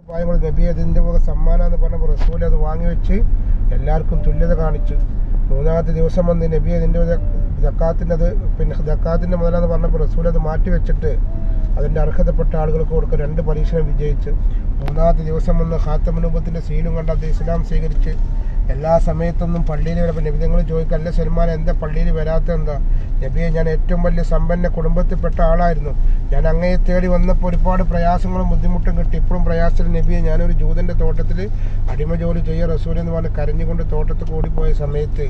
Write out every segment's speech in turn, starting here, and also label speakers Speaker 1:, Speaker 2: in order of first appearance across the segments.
Speaker 1: പായങ്ങൾ നബി അതിൻ്റെ സമ്മാനം എന്ന് പറഞ്ഞപ്പോൾ റസൂൽ അത് വാങ്ങിവെച്ച് എല്ലാവർക്കും തുല്യത കാണിച്ചു. മൂന്നാമത്തെ ദിവസം വന്ന് നബി അതിൻ്റെ ജക്കാത്തിൻ്റെ മുതലെന്ന് പറഞ്ഞപ്പോൾ റസൂൽ അത് മാറ്റി വെച്ചിട്ട് അതിൻ്റെ അർഹതപ്പെട്ട ആളുകൾക്ക് കൊടുക്കുക. 2 പരീക്ഷണം വിജയിച്ച്. മൂന്നാമത്തെ ദിവസം വന്ന് ഖാത്തമുനൂബത്തിൻ്റെ സീലും കണ്ട് അത് ഇസ്ലാം സ്വീകരിച്ച് എല്ലാ സമയത്തൊന്നും പള്ളിയിൽ വരുമ്പോൾ നബി നിങ്ങൾ ചോദിക്കുക, അല്ല സൽമാൻ എന്താ പള്ളിയിൽ വരാത്ത എന്താ? നബിയെ, ഞാൻ ഏറ്റവും വലിയ സമ്പന്ന കുടുംബത്തിൽപ്പെട്ട ആളായിരുന്നു. ഞാൻ അങ്ങയെ തേടി വന്നപ്പോൾ ഒരുപാട് പ്രയാസങ്ങളും ബുദ്ധിമുട്ടും കിട്ടി. ഇപ്പോഴും പ്രയാസത്തിൽ നബിയെ, ഞാനൊരു ജൂതൻ്റെ തോട്ടത്തിൽ അടിമ ജോലി ചെയ്യുക റസൂൽ എന്ന് പറഞ്ഞ് കരഞ്ഞുകൊണ്ട് തോട്ടത്തിൽ കൂടിപ്പോയ സമയത്ത്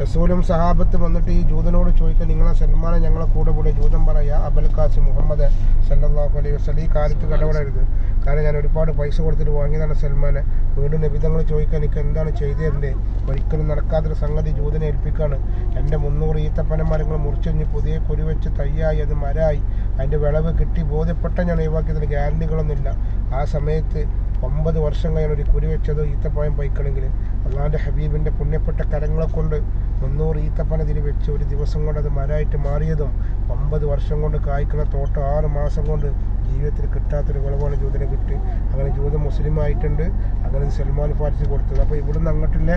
Speaker 1: റസൂലും സഹാബത്തും വന്നിട്ട് ഈ ജൂതനോട് ചോദിക്കുക, നിങ്ങളെ സൽമാനെ ഞങ്ങളെ കൂടെ കൂടെ ജൂതൻ പറയാ അബുൽ ഖാസിം മുഹമ്മദ് സല്ലല്ലാഹു അലൈഹി വസല്ലം ഈ കാലത്ത് കടവടരുത്. കാരണം ഞാൻ ഒരുപാട് പൈസ കൊടുത്തിട്ട് വാങ്ങിയതാണ് സൽമാനെ. വീണ്ടും നബി തങ്ങൾ ചോദിക്കാൻ എനിക്ക് എന്താണ് ചെയ്തേരണ്ടേ? ഒരിക്കലും നടക്കാത്തൊരു സംഗതി ജൂതനെ ഏൽപ്പിക്കാണ്. എൻ്റെ 300 ഈത്തപ്പന മരങ്ങൾ മുറിച്ചെഞ്ഞ് പുതിയ കുരു വെച്ച് തയ്യായി അത് മരമായി അതിൻ്റെ വിളവ് കിട്ടി ബോധ്യപ്പെട്ട ഞാൻ ഒഴിവാക്കിയതിന് ഗ്യാരണ്ടികളൊന്നുമില്ല. ആ സമയത്ത് 9 വർഷം കഴിഞ്ഞ ഒരു കുരു വെച്ചതോ ഈത്തപ്പഴം പൈക്കണമെങ്കിൽ അള്ളാൻ്റെ ഹബീബിൻ്റെ പുണ്യപ്പെട്ട കരങ്ങളെ കൊണ്ട് 300 ഈത്തപ്പന തിരി വെച്ച് ഒരു ദിവസം കൊണ്ട് അത് മരമായിട്ട് മാറിയതും 9 വർഷം കൊണ്ട് കായ്ക്കുന്ന തോട്ടം 6 മാസം കൊണ്ട് ജീവിതത്തിൽ കിട്ടാത്തൊരു വിളവാണ് ജൂതന് കിട്ടി. അങ്ങനെ ജൂത മുസ്ലിം ആയിട്ടുണ്ട്. അങ്ങനെ സൽമാൻ ഫാരിസി കൊടുത്തത്. അപ്പോൾ ഇവിടുന്ന് അങ്ങോട്ടുള്ള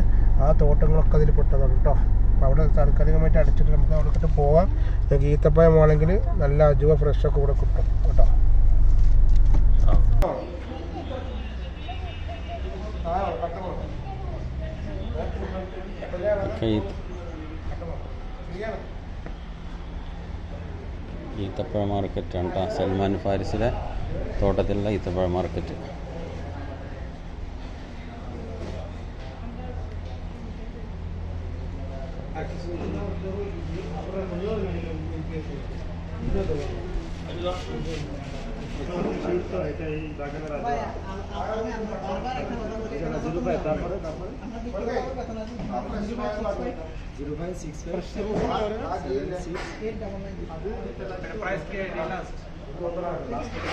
Speaker 1: ആ തോട്ടങ്ങളൊക്കെ അതിൽ പെട്ടതാണ് കേട്ടോ. അപ്പോൾ അവിടെ താൽക്കാലികമായിട്ട് അടച്ചിട്ട് നമുക്ക് അവിടെ പോവാം. നിങ്ങൾക്ക് ഈത്തപ്പഴം ആണെങ്കിൽ നല്ല അജുവ ഫ്രഷൊക്കെ ഇവിടെ കിട്ടും കേട്ടോ.
Speaker 2: ഈത്തപ്പഴ മാർക്കറ്റാണ് കേട്ടോ, സൽമാൻ ഫാരിസിലെ തോട്ടത്തിലുള്ള ഈത്തപ്പഴ മാർക്കറ്റ്.